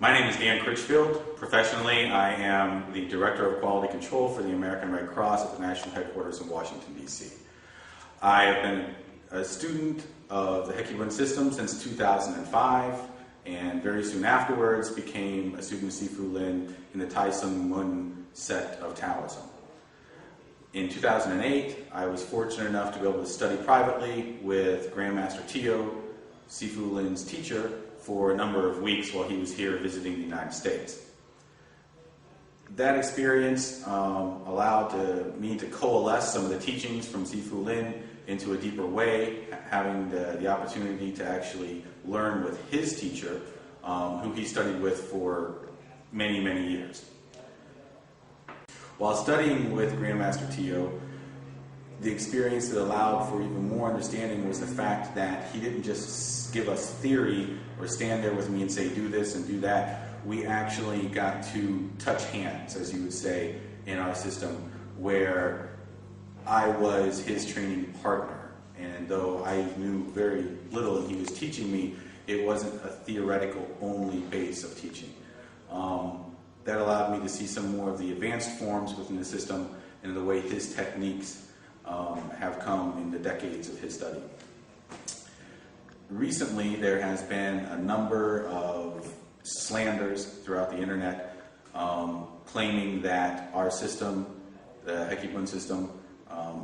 My name is Dan Critchfield. Professionally, I am the Director of Quality Control for the American Red Cross at the national headquarters in Washington, D.C. I have been a student of the Keng Chun system since 2005, and very soon afterwards became a student of Sifu Lin in the Tai Sung Mun set of Taoism. In 2008, I was fortunate enough to be able to study privately with Grandmaster Tjia, Sifu Lin's teacher, for a number of weeks while he was here visiting the United States. That experience allowed me to coalesce some of the teachings from Sifu Lin into a deeper way, having the opportunity to actually learn with his teacher, who he studied with for many, many years. While studying with Grandmaster Tjia, the experience that allowed for even more understanding was the fact that he didn't just give us theory or stand there with me and say, do this and do that. We actually got to touch hands, as you would say, in our system, where I was his training partner. And though I knew very little and he was teaching me, it wasn't a theoretical only base of teaching. That allowed me to see some more of the advanced forms within the system and the way his techniques have come in the decades of his study. Recently, there has been a number of slanders throughout the internet claiming that our system, the Keng Chun system,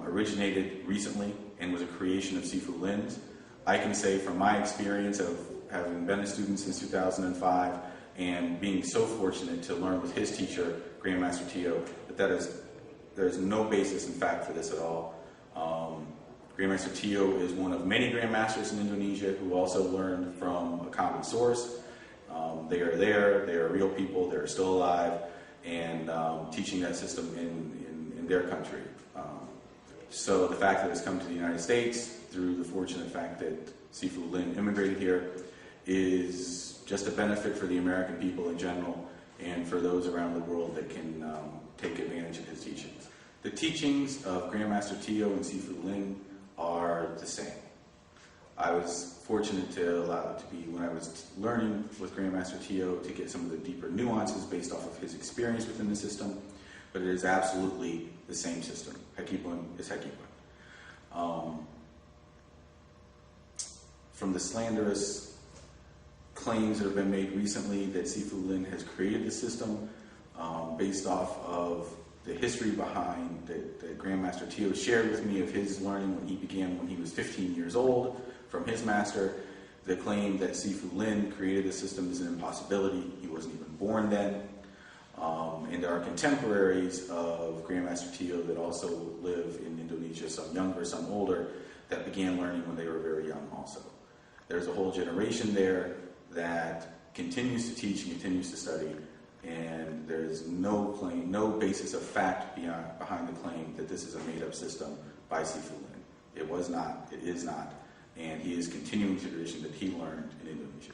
originated recently and was a creation of Sifu Lin's. I can say from my experience of having been a student since 2005 and being so fortunate to learn with his teacher, Grandmaster Tjia, that there's no basis in fact for this at all. Grandmaster Tjia is one of many Grandmasters in Indonesia who also learned from a common source. They are there, they are real people, they're still alive, and teaching that system in their country. So the fact that it's come to the United States through the fortunate fact that Sifu Lin immigrated here is just a benefit for the American people in general and for those around the world that can take advantage of his teachings. The teachings of Grandmaster Tjia and Sifu Lin are the same. I was fortunate to allow it to be, when I was learning with Grandmaster Tjia, to get some of the deeper nuances based off of his experience within the system, but it is absolutely the same system. Keng Chun is Keng Chun. From the slanderous claims that have been made recently that Sifu Lin has created the system based off of the history behind that Grandmaster Tjia shared with me of his learning when he began when he was 15 years old from his master. The claim that Sifu Lin created the system is an impossibility. He wasn't even born then. And there are contemporaries of Grandmaster Tjia that also live in Indonesia, some younger, some older, that began learning when they were very young also. There's a whole generation there that continues to teach and continues to study, and there's no claim, no basis of fact behind the claim that this is a made-up system by Sifu Lin. It was not, it is not, and he is continuing the tradition that he learned in Indonesia.